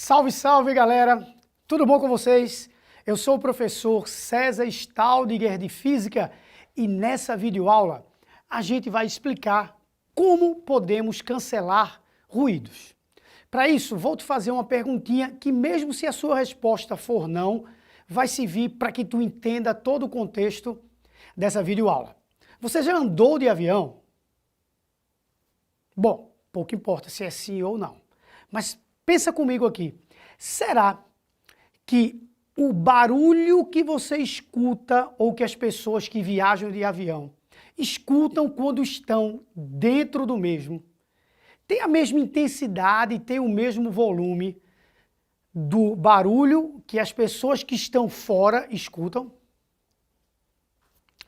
Salve, salve, galera! Tudo bom com vocês? Eu sou o professor César Staudinger de Física e nessa videoaula a gente vai explicar como podemos cancelar ruídos. Para isso, vou te fazer uma perguntinha que mesmo se a sua resposta for não, vai servir para que tu entenda todo o contexto dessa videoaula. Você já andou de avião? Bom, pouco importa se é sim ou não, mas pensa comigo aqui, será que o barulho que você escuta ou que as pessoas que viajam de avião escutam quando estão dentro do mesmo, tem a mesma intensidade, tem o mesmo volume do barulho que as pessoas que estão fora escutam?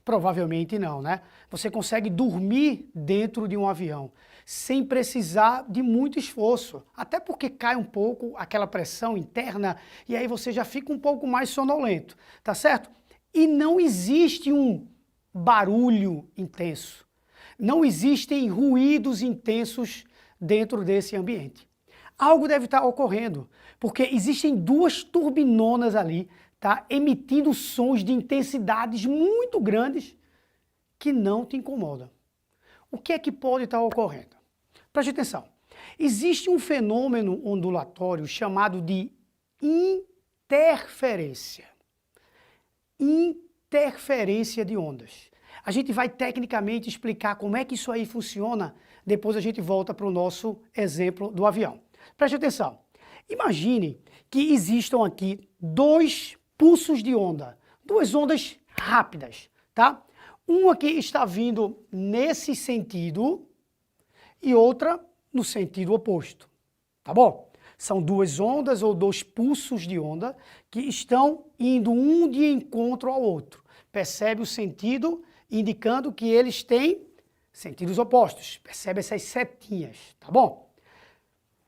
Provavelmente não, né? Você consegue dormir dentro de um avião sem precisar de muito esforço, até porque cai um pouco aquela pressão interna e aí você já fica um pouco mais sonolento, tá certo? E não existe um barulho intenso, não existem ruídos intensos dentro desse ambiente. Algo deve estar ocorrendo, porque existem duas turbinonas ali, tá, emitindo sons de intensidades muito grandes que não te incomodam. O que é que pode estar ocorrendo? Preste atenção. Existe um fenômeno ondulatório chamado de interferência. Interferência de ondas. A gente vai tecnicamente explicar como é que isso aí funciona, depois a gente volta para o nosso exemplo do avião. Preste atenção. Imagine que existam aqui dois pulsos de onda, duas ondas rápidas, tá? Uma que está vindo nesse sentido e outra no sentido oposto, tá bom? São duas ondas ou dois pulsos de onda que estão indo um de encontro ao outro. Percebe o sentido indicando que eles têm sentidos opostos. Percebe essas setinhas, tá bom?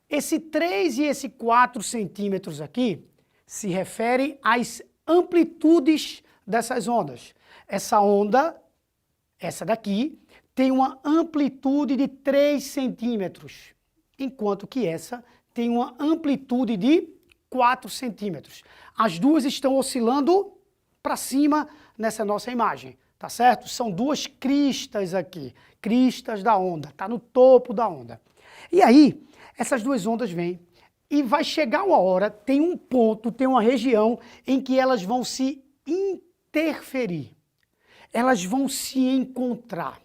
Esse 3 e esse 4 centímetros aqui se referem às amplitudes dessas ondas. Essa onda, essa daqui, tem uma amplitude de 3 centímetros, enquanto que essa tem uma amplitude de 4 centímetros. As duas estão oscilando para cima nessa nossa imagem, tá certo? São duas cristas aqui, cristas da onda, tá no topo da onda. E aí, essas duas ondas vêm e vai chegar uma hora, tem um ponto, tem uma região em que elas vão se interferir. Elas vão se encontrar.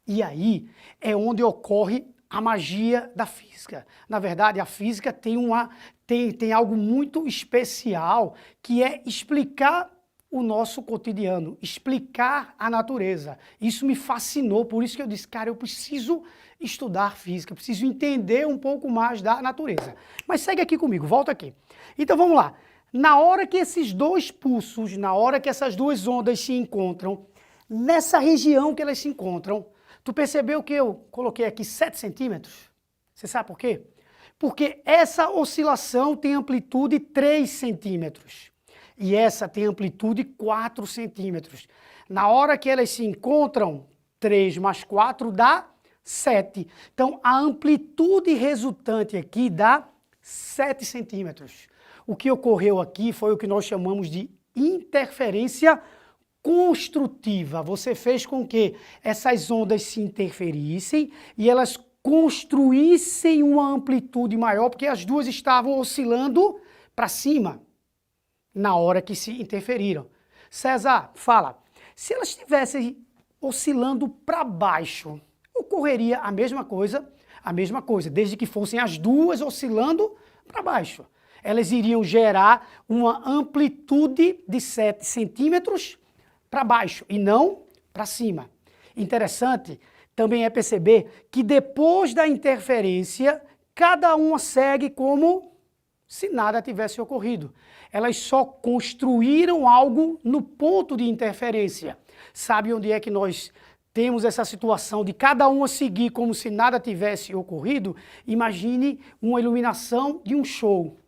E aí é onde ocorre a magia da física. Na verdade, a física tem algo muito especial, que é explicar o nosso cotidiano, explicar a natureza. Isso me fascinou, por isso que eu disse, cara, eu preciso estudar física, eu preciso entender um pouco mais da natureza. Mas segue aqui comigo, volta aqui. Então vamos lá. Na hora que esses dois pulsos, na hora que essas duas ondas se encontram, nessa região que elas se encontram, tu percebeu que eu coloquei aqui 7 centímetros? Você sabe por quê? Porque essa oscilação tem amplitude 3 centímetros e essa tem amplitude 4 centímetros. Na hora que elas se encontram, 3 mais 4 dá 7. Então, a amplitude resultante aqui dá 7 centímetros. O que ocorreu aqui foi o que nós chamamos de interferência construtiva. Você fez com que essas ondas se interferissem e elas construíssem uma amplitude maior, porque as duas estavam oscilando para cima na hora que se interferiram. César, fala, se elas estivessem oscilando para baixo, ocorreria a mesma coisa, desde que fossem as duas oscilando para baixo. Elas iriam gerar uma amplitude de 7 centímetros para baixo e não para cima. Interessante também é perceber que depois da interferência, cada uma segue como se nada tivesse ocorrido. Elas só construíram algo no ponto de interferência. Sabe onde é que nós temos essa situação de cada uma seguir como se nada tivesse ocorrido? Imagine uma iluminação de um show.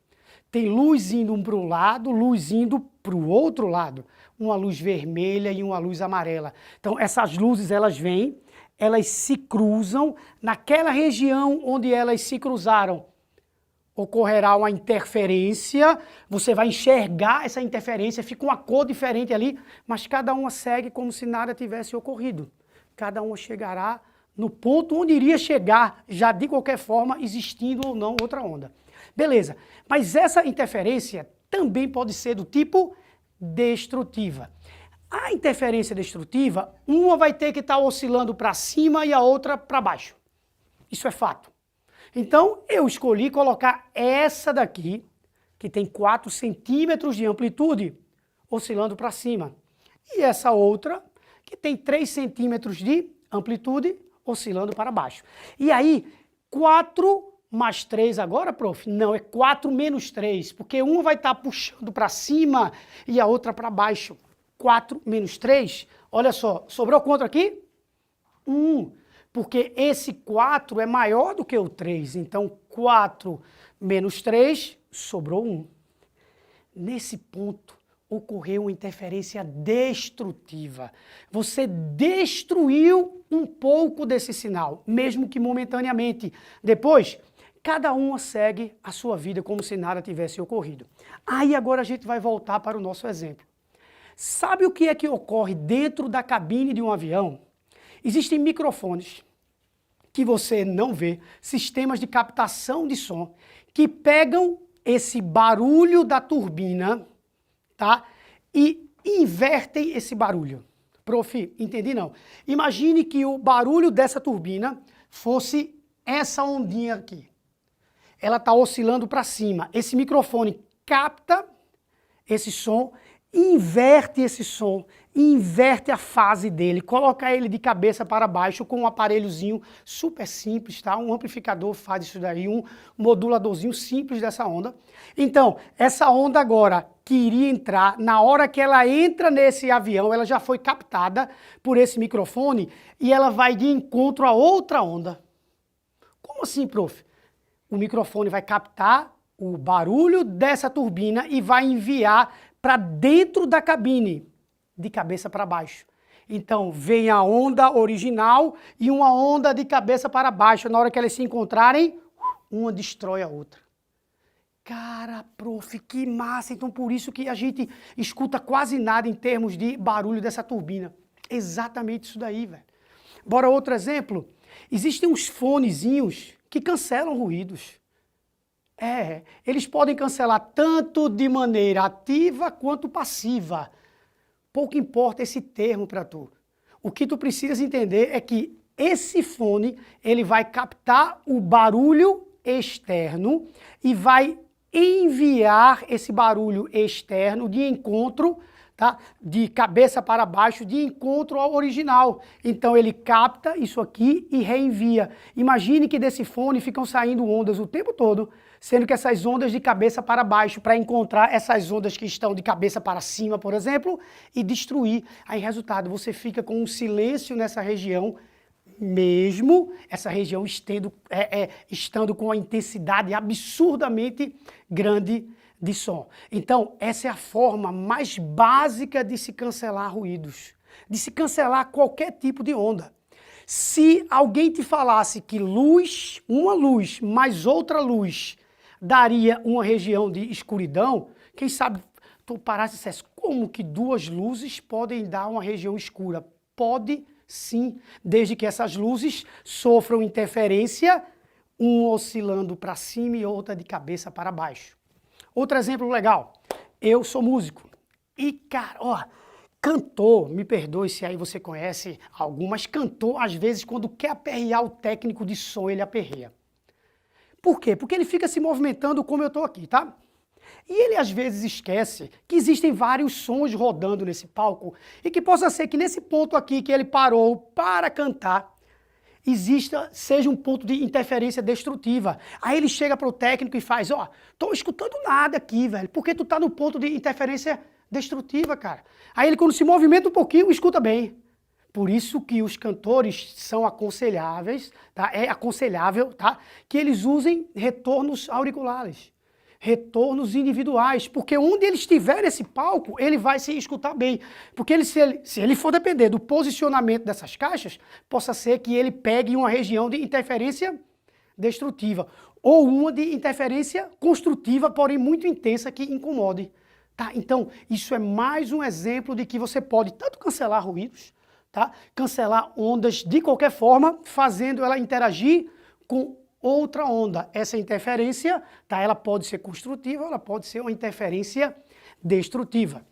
Tem luz indo para um lado, luz indo para o outro lado. Uma luz vermelha e uma luz amarela. Então essas luzes elas vêm, elas se cruzam naquela região onde elas se cruzaram. ocorrerá uma interferência, você vai enxergar essa interferência, fica uma cor diferente ali, mas cada uma segue como se nada tivesse ocorrido. Cada uma chegará no ponto onde iria chegar, já de qualquer forma, existindo ou não outra onda. Beleza, mas essa interferência também pode ser do tipo destrutiva. A interferência destrutiva, uma vai ter que estar oscilando para cima e a outra para baixo. Isso é fato. Então, eu escolhi colocar essa daqui, que tem 4 centímetros de amplitude, oscilando para cima. E essa outra, que tem 3 centímetros de amplitude, oscilando para baixo. E aí, 4 mais 3 agora, prof? Não, é 4 menos 3, porque uma vai estar puxando para cima e a outra para baixo. 4 menos 3, olha só, sobrou quanto aqui? 1. Porque esse 4 é maior do que o 3, então 4 menos 3, sobrou 1. Nesse ponto, ocorreu uma interferência destrutiva. Você destruiu um pouco desse sinal, mesmo que momentaneamente. Depois, cada uma segue a sua vida como se nada tivesse ocorrido. Aí agora a gente vai voltar para o nosso exemplo. Sabe o que é que ocorre dentro da cabine de um avião? Existem microfones que você não vê, sistemas de captação de som, que pegam esse barulho da turbina, tá? E invertem esse barulho. Prof, entendi não. Imagine que o barulho dessa turbina fosse essa ondinha aqui. Ela está oscilando para cima. Esse microfone capta esse som, inverte esse som, inverte a fase dele, coloca ele de cabeça para baixo com um aparelhozinho super simples, tá? Um amplificador faz isso daí, um moduladorzinho simples dessa onda. Então, essa onda agora que iria entrar, na hora que ela entra nesse avião, ela já foi captada por esse microfone e ela vai de encontro a outra onda. Como assim, prof? O microfone vai captar o barulho dessa turbina e vai enviar para dentro da cabine, de cabeça para baixo. Então, vem a onda original e uma onda de cabeça para baixo. Na hora que elas se encontrarem, uma destrói a outra. Cara, prof, que massa! Então, por isso que a gente escuta quase nada em termos de barulho dessa turbina. Exatamente isso daí, velho. Bora outro exemplo? Existem uns fonezinhos que cancelam ruídos. Eles podem cancelar tanto de maneira ativa quanto passiva. Pouco importa esse termo para tu. O que tu precisas entender é que esse fone, ele vai captar o barulho externo e vai enviar esse barulho externo de encontro, tá? De cabeça para baixo, de encontro ao original. Então ele capta isso aqui e reenvia. Imagine que desse fone ficam saindo ondas o tempo todo, sendo que essas ondas de cabeça para baixo, para encontrar essas ondas que estão de cabeça para cima, por exemplo, e destruir. Aí, resultado, você fica com um silêncio nessa região, mesmo essa região estando com uma intensidade absurdamente grande de som. Então, essa é a forma mais básica de se cancelar ruídos, de se cancelar qualquer tipo de onda. Se alguém te falasse que luz, uma luz mais outra luz, daria uma região de escuridão, quem sabe tu parasse e dissesse, como que 2 luzes podem dar uma região escura? Pode sim, desde que essas luzes sofram interferência, uma oscilando para cima e outra de cabeça para baixo. Outro exemplo legal, eu sou músico e, cara, ó, cantor, me perdoe se aí você conhece algum, mas cantor, às vezes, quando quer aperrear o técnico de som, ele aperreia. Por quê? Porque ele fica se movimentando como eu estou aqui, tá? E ele às vezes esquece que existem vários sons rodando nesse palco e que possa ser que nesse ponto aqui que ele parou para cantar, seja um ponto de interferência destrutiva. Aí ele chega para o técnico e faz, ó, tô escutando nada aqui, velho, porque tu tá no ponto de interferência destrutiva, cara. Aí ele quando se movimenta um pouquinho, escuta bem. Por isso que os cantores são aconselháveis, tá? É aconselhável, tá? Que eles usem retornos auriculares, retornos individuais, porque onde ele estiver nesse palco, ele vai se escutar bem. Porque se ele for depender do posicionamento dessas caixas, possa ser que ele pegue uma região de interferência destrutiva. ou uma de interferência construtiva, porém muito intensa, que incomode. Tá? Então, isso é mais um exemplo de que você pode tanto cancelar ruídos, tá? Cancelar ondas de qualquer forma, fazendo ela interagir com outra onda. Essa interferência, tá? Ela pode ser construtiva, ela pode ser uma interferência destrutiva.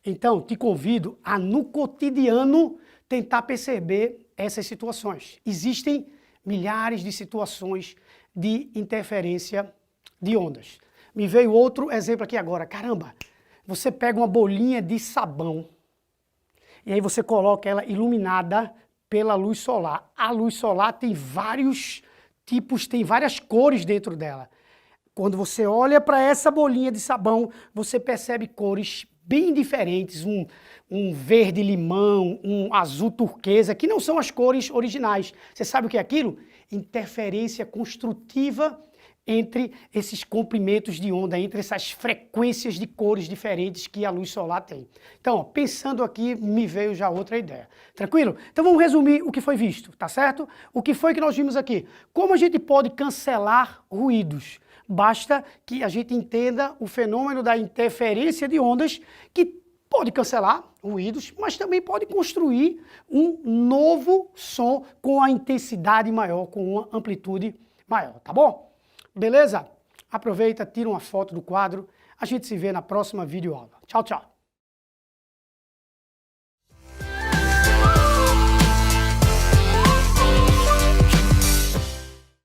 Então, te convido a, no cotidiano, tentar perceber essas situações. Existem milhares de situações de interferência de ondas. Me veio outro exemplo aqui agora. Caramba, você pega uma bolinha de sabão e aí você coloca ela iluminada pela luz solar. A luz solar tem vários tipos, tem várias cores dentro dela. Quando você olha para essa bolinha de sabão, você percebe cores bem diferentes, um verde limão, um azul turquesa, que não são as cores originais. Você sabe o que é aquilo? Interferência construtiva entre esses comprimentos de onda, entre essas frequências de cores diferentes que a luz solar tem. Então, ó, pensando aqui, me veio já outra ideia. Tranquilo? Então vamos resumir o que foi visto, tá certo? O que foi que nós vimos aqui? Como a gente pode cancelar ruídos? Basta que a gente entenda o fenômeno da interferência de ondas, que pode cancelar ruídos, mas também pode construir um novo som com a intensidade maior, com uma amplitude maior, tá bom? Beleza? Aproveita, tira uma foto do quadro. A gente se vê na próxima videoaula. Tchau, tchau.